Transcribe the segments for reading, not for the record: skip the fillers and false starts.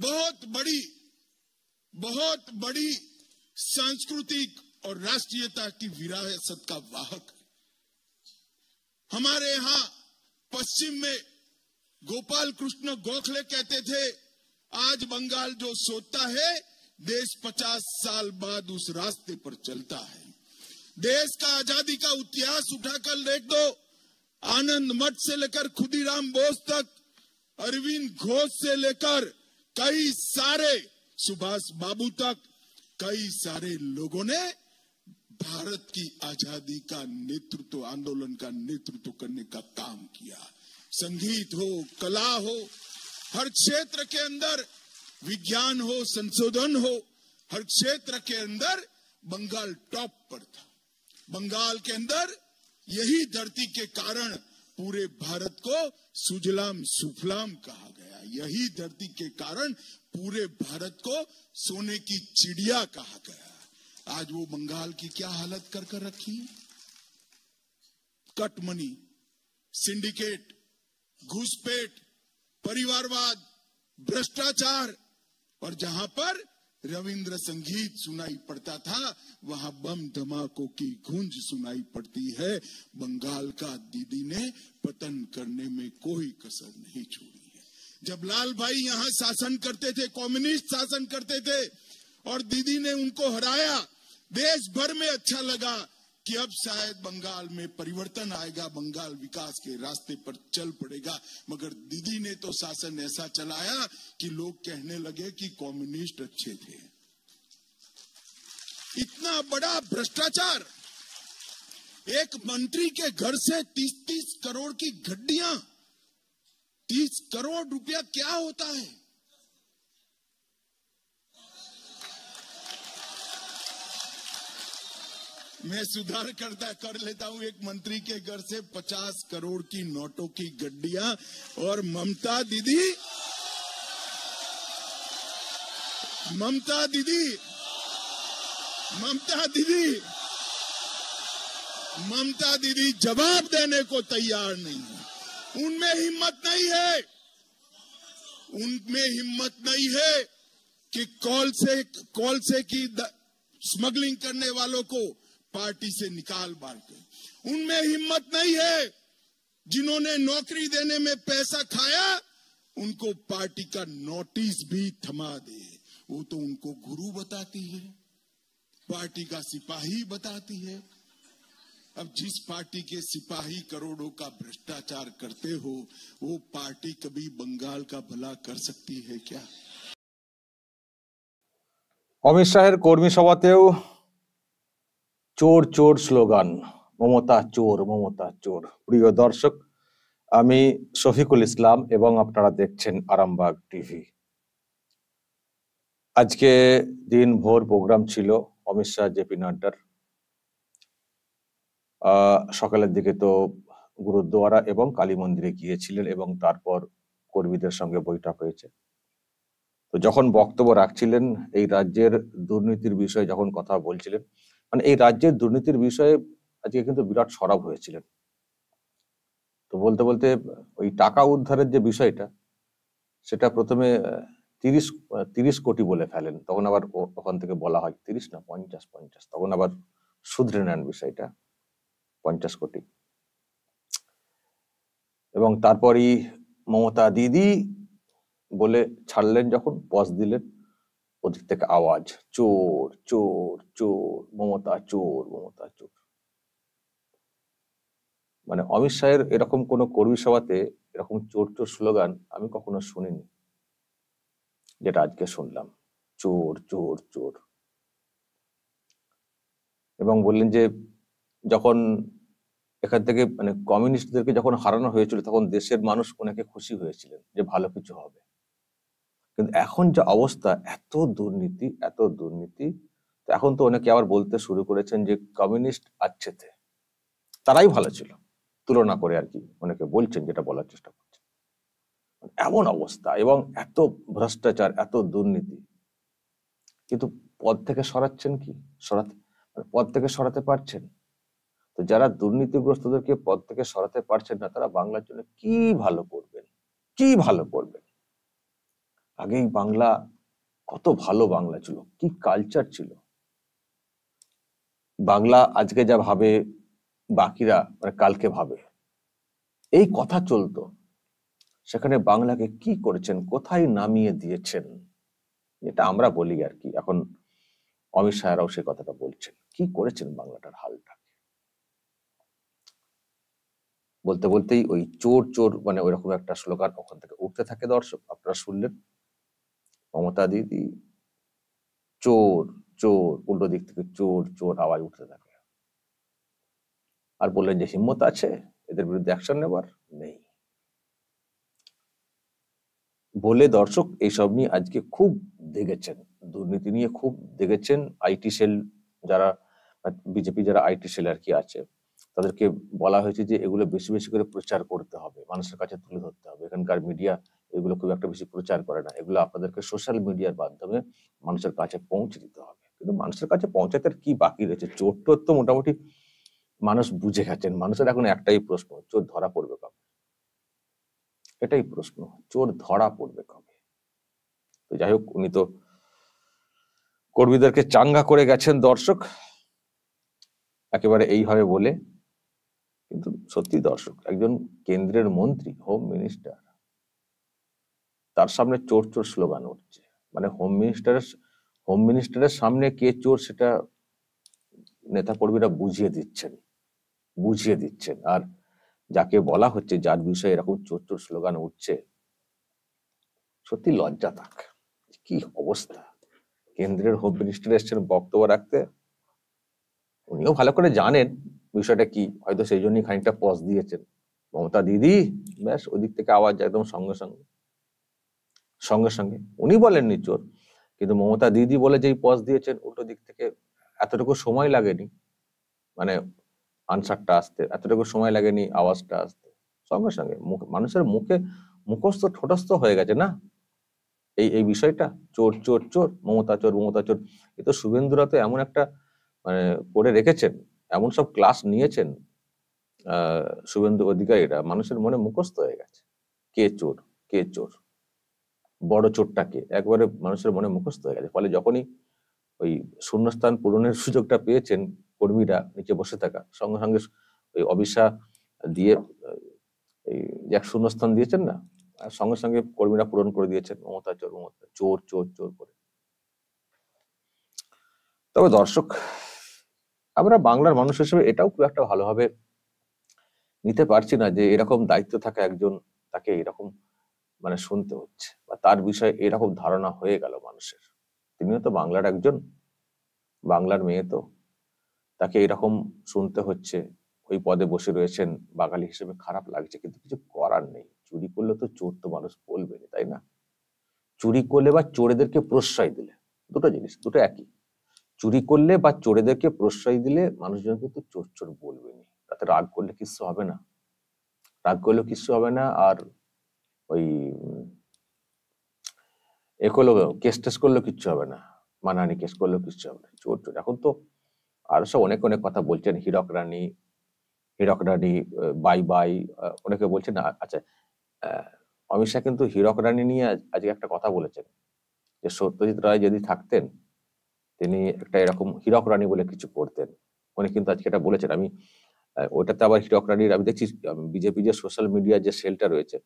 बहुत बड़ी सांस्कृतिक और राष्ट्रीयता की विरासत का वाहक है। हमारे यहाँ पश्चिम में गोपाल कृष्ण गोखले कहते थे, आज बंगाल जो सोचता है देश 50 साल बाद उस रास्ते पर चलता है। देश का आजादी का इतिहास उठाकर देख दो, आनंद मठ से लेकर खुदीराम बोस तक, अरविंद घोष से लेकर कई सारे सुभाष बाबू तक, कई सारे लोगों ने भारत की आजादी का नेतृत्व, आंदोलन का नेतृत्व करने का काम किया। संगीत हो, कला हो, हर क्षेत्र के अंदर, विज्ञान हो, संशोधन हो, हर क्षेत्र के अंदर बंगाल टॉप पर था। बंगाल के अंदर यही धरती के कारण पूरे भारत को सुजलाम सुफलाम कहा गया। यही धरती के कारण पूरे भारत को सोने की चिड़िया कहा गया। आज वो बंगाल की क्या हालत कर रखी है? कट मनी, सिंडिकेट, घुसपैठ, परिवारवाद, भ्रष्टाचार, और जहां पर रविंद्र संगीत सुनाई पड़ता था वहां बम धमाकों की गूंज सुनाई पड़ती है। बंगाल का दीदी ने पतन करने में कोई कसर नहीं छोड़ी है। जब लाल भाई यहां शासन करते थे, कम्युनिस्ट शासन करते थे, और दीदी ने उनको हराया, देश भर में अच्छा लगा कि अब शायद बंगाल में परिवर्तन आएगा, बंगाल विकास के रास्ते पर चल पड़ेगा। मगर दीदी ने तो शासन ऐसा चलाया कि लोग कहने लगे कि कम्युनिस्ट अच्छे थे। इतना बड़ा भ्रष्टाचार, एक मंत्री के घर से 30-30 करोड़ की गड्डियां, 30 करोड़ रुपया क्या होता है? मैं सुधार कर लेता हूं, एक मंत्री के घर से 50 करोड़ की नोटों की गड्डियां, और ममता दीदी जवाब देने को तैयार नहीं है। उनमें हिम्मत नहीं है कि कॉल से की स्मगलिंग करने वालों को पार्टी से निकाल बांटे। उनमें हिम्मत नहीं है, जिन्होंने नौकरी देने में पैसा खाया उनको पार्टी का नोटिस भी थमा दे। वो तो उनको गुरु बताती है, पार्टी का सिपाही बताती है। अब जिस पार्टी के सिपाही करोड़ों का भ्रष्टाचार करते हो, वो पार्टी कभी बंगाल का भला कर सकती है क्या? অমিত শাহের কর্মী সভাতেও চোর চোর স্লোগান, মমতা চোর, মমতা চোর। প্রিয় দর্শক, আমি শফিকুল ইসলাম এবং আপনারা দেখছেন আরামবাগ টিভি। আজকে দিন ভোর প্রোগ্রাম ছিল অমিত শাহ, জেপি নাড্ডার। সকালের দিকে তো গুরুদ্বারা এবং কালী মন্দিরে গিয়েছিলেন এবং তারপর কর্মীদের সঙ্গে বৈঠক হয়েছে। তো যখন বক্তব্য রাখছিলেন, এই রাজ্যের দুর্নীতির বিষয়ে যখন কথা বলছিলেন, মানে এই রাজ্যের দুর্নীতির বিষয়ে আজকে কিন্তু বিরাট সরব হয়েছিলেন। তো বলতে বলতে ওই টাকা উদ্ধারের যে বিষয়টা, সেটা প্রথমে 30 কোটি বলে ফেলেন। তখন আবার ওখান থেকে বলা হয় 30 না 50, তখন আবার শুধরে নেন বিষয়টা 50 কোটি। এবং তারপরই মমতা দিদি বলে ছাড়লেন, যখন পজ দিলেন, ওদিক থেকে আওয়াজ চোর চোর চোর, মমতা চোর, মমতা চোর। মানে অমিত শাহের এরকম কোন কর্মী সভাতে এরকম চোর চোর স্লোগান আমি কখনো শুনিনি, যেটা আজকে শুনলাম। চোর চোর চোর। এবং বললেন যে যখন এখান থেকে মানে কমিউনিস্টদেরকে যখন হারানো হয়েছিল, তখন দেশের মানুষ অনেকে খুশি হয়েছিলেন যে ভালো কিছু হবে। কিন্তু এখন যে অবস্থা, এত দুর্নীতি, এত দুর্নীতি, এখন তো অনেকে আবার বলতে শুরু করেছেন যে কমিউনিস্ট আচ্ছে থে, তারাই ভালো ছিল তুলনা করে, আর কি অনেকে বলছেন, যেটা বলার চেষ্টা করছেন। এমন অবস্থা এবং এত ভ্রষ্টাচার, এত দুর্নীতি, কিন্তু পদ থেকে সরাচ্ছেন কি? পদ থেকে সরাতে পারছেন? তো যারা দুর্নীতিগ্রস্তদেরকে পদ থেকে সরাতে পারছেন না, তারা বাংলার জন্য কি ভালো করবেন, কি ভালো করবেন? আগেই বাংলা কত ভালো বাংলা ছিল, কি কালচার ছিল। বাংলা আজকে যা ভাবে বাকিরা মানে কালকে ভাবে, এই কথা চলতো। সেখানে বাংলাকে কি করেছেন, কোথায় নামিয়ে দিয়েছেন, এটা আমরা বলি আর কি। এখন অমিত শাহরাও সে কথাটা বলছেন, কি করেছেন বাংলাটার হালটা। বলতে বলতেই ওই চোর চোর মানে ওইরকম একটা স্লোগান ওখান থেকে উঠতে থাকে। দর্শক আপনারা শুনলেন, মমতা দিদি চোর চোর, উল্টো দিক থেকে চোর চোর আওয়াজ উঠতে থাকে। আর বললেন যে হিম্মত আছে এদের বিরুদ্ধে অ্যাকশন নেবার, নেই বলে। দর্শক এইসব নিয়ে আজকে খুব দেখেছেন, দুর্নীতি নিয়ে খুব দেখেছেন। আইটি সেল যারা, বিজেপি যারা আইটি সেল আর কি আছে, তাদেরকে বলা হয়েছে যে এগুলো বেশি বেশি করে প্রচার করতে হবে, মানুষের কাছে তুলে ধরতে হবে। এখানকার মিডিয়া এগুলো খুব একটা বেশি প্রচার করে না, এগুলো আপনাদেরকে সোশ্যাল মিডিয়ার মাধ্যমে মানুষের কাছে পৌঁছে দিতে হবে। কিন্তু মানুষের কাছে পৌঁছাতে আর কি বাকি রয়েছে? চোর টোর তো মোটামুটি মানুষ বুঝে গেছেন। মানুষের এখন একটাই প্রশ্ন, চোর ধরা পড়বে কবে? এটাই প্রশ্ন, চোর ধরা পড়বে কবে? তো যাই হোক, উনি তো কর্মীদেরকে চাঙ্গা করে গেছেন দর্শক, একেবারে এইভাবে বলে। কিন্তু সত্যি দর্শক, একজন কেন্দ্রের মন্ত্রী, হোম মিনিস্টার, তার সামনে চোর চোর স্লোগান উঠছে। মানে হোম মিনিস্টারের সামনে কে চোর সেটা নেতা কর্মীরা বুঝিয়ে দিচ্ছেন। আর যাকে বলা হচ্ছে, যার বিষয়ে এরকম চোর চোর স্লোগান উঠছে, সত্যি লজ্জা থাক। কি অবস্থা! কেন্দ্রের হোম মিনিস্টার এসছেন বক্তব্য রাখতে, উনিও ভালো করে জানেন বিষয়টা কি, হয়তো সেই জন্যই খানিকটা পজ দিয়েছেন। মমতা দিদি, ব্যাস ওদিক থেকে আওয়াজ একদম সঙ্গে সঙ্গে উনি বলেননি চোর, কিন্তু মমতা দিদি বলে যেই পজ দিয়েছেন, উল্টো দিক থেকে এতটুকু সময় লাগেনি, মানে আনসারটা আসতে এতটুকু সময় লাগেনি, আওয়াজটা আসতে সঙ্গে মানুষের মুখে মুখস্থ ঠোঁটস্থ হয়ে গেছে না এই বিষয়টা। চোর চোর চোর, মমতা চোর। এ তো শুভেন্দুরা তো এমন একটা মানে করে রেখেছেন, এমন সব ক্লাস নিয়েছেন শুভেন্দু অধিকারীরা, মানুষের মনে মুখস্থ হয়ে গেছে কে চোর কে চোর, বড় চোরটাকে একবারে মানুষের মনে মুখস্থ হয়ে গেছে। ফলে যখনই ওই শূন্যস্থান পূরণের সুযোগটা পেয়েছেন কর্মীরা নিচে বসে থাকা, সঙ্গে ওই অবিশা দিয়ে এই যে এক শূন্যস্থান দিয়েছেন না, সঙ্গে কর্মীরা পূরণ করে দিয়েছেন মমতা চোর চোর করে। তবে দর্শক, আমরা বাংলার মানুষ হিসেবে এটাও খুব একটা ভালোভাবে নিতে পারছি না যে এরকম দায়িত্ব থাকা একজন, তাকে এরকম মানে শুনতে হচ্ছে, বা তার বিষয়ে এরকম ধারণা হয়ে গেল মানুষের। তিনিও তো বাংলার একজন, বাংলার মেয়ে, তো তাকে এরকম শুনতে হচ্ছে। ওই পদে বসে রয়েছেন, বাঙালি হিসেবে খারাপ লাগছে, কিন্তু কিছু করার নেই। চুরি করলে তো চোর তো মানুষ বলবে না, তাই না? চুরি করলে বা চোরেদেরকে প্রশ্রয় দিলে, দুটো জিনিস, দুটো একই। চুরি করলে বা চোরেদেরকে প্রশ্রয় দিলে মানুষজন কিন্তু চোর চোর বলবে না, তাতে রাগ করলে কিচ্ছু হবে না। আর ওই কেস টেস করলেও কিচ্ছু হবে না, মানহানি কেস করলেও কিচ্ছু হবে না। চোর চোর এখন তো আরো সব অনেক কথা বলছেন, হীরক রানী বাই বাই, অনেকে বলছেন। আচ্ছা, অমিত শাহ কিন্তু হীরক রানী নিয়ে আজকে একটা কথা বলেছেন, যে সত্যজিৎ রায় যদি থাকতেন, তিনি একটা এরকম হীরক রানী বলে কিছু করতেন। উনি কিন্তু আজকে এটা বলেছেন। আমি ওইটাতে আবার হীরক রানীর, আমি দেখছি বিজেপি যে সোশ্যাল মিডিয়া যে সেলটা রয়েছে,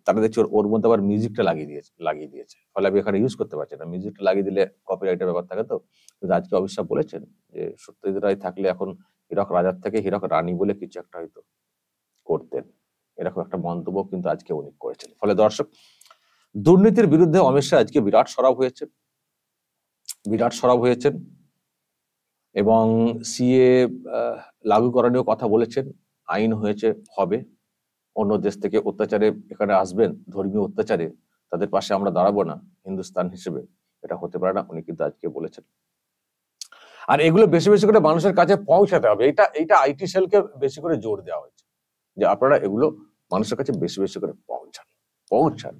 তারা দেখছি ওর মধ্যে আবার মিউজিকটা লাগিয়ে দিয়েছে। ফলে আমি এখানে ইউজ করতে পারছি না, মিউজিকটা লাগিয়ে দিলে কপিরাইটের ব্যাপার থাকে। তো কিন্তু আজকে অমিত শাহ বলেছেন যে সত্যজিৎ রায় থাকলে এখন হীরক রাজার থেকে হীরক রানী বলে কিছু একটা হয়তো করতেন, এরকম একটা মন্তব্য কিন্তু আজকে উনি করেছেন। ফলে দর্শক, দুর্নীতির বিরুদ্ধে অমিত শাহ আজকে বিরাট সরব হয়েছেন এবং সিএ লাগু করানোর কথা বলেছেন। আইন হবে, অন্য দেশ থেকে অত্যাচারে এখানে আসবেন, ধর্মীয় অত্যাচারে, তাদের পাশে আমরা দাঁড়াবো না হিন্দুস্তান হিসেবে, এটা হতে পারে না, উনি কিন্তু আজকে বলেছেন। আর এগুলো বেশি বেশি করে মানুষের কাছে পৌঁছাতে হবে, এইটা আইটি সেলকে বেশি করে জোর দেওয়া হয়েছে, যে আপনারা এগুলো মানুষের কাছে বেশি বেশি করে পৌঁছান।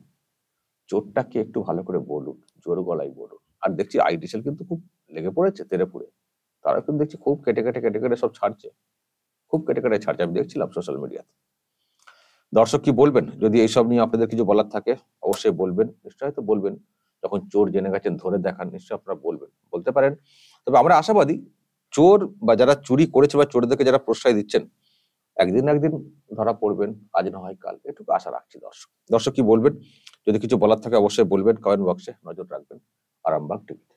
চোরটাকে একটু ভালো করে বলুন, জোর গলায় বলুন। আর দেখছি আইটি সেল কিন্তু খুব লেগে পড়েছে তেরেপুরে, তারা কিন্তু দেখছি খুব কেটে কেটে সব ছাড়ছে, আমি দেখছিলাম সোশ্যাল মিডিয়াতে। দর্শক কি বলবেন? যদি এইসব নিয়ে আপনাদের কিছু বলার থাকে অবশ্যই বলবেন, নিশ্চয়ই তো বলবেন। যখন চোর জেনে গেছেন ধরে দেখান, নিশ্চয়ই আপনারা বলবেন, বলতে পারেন। তবে আমরা আশাবাদী চোর বা যারা চুরি করেছে বা চোরদেরকে যারা প্রশ্রয় দিচ্ছেন একদিন না একদিন ধরা পড়বেন, আজ না হয় কাল, এটুকু আশা রাখছি। দর্শক কি বলবেন? যদি কিছু বলার থাকে অবশ্যই বলবেন, কমেন্ট বক্সে নজর রাখবেন। আরামবাগ টিভি।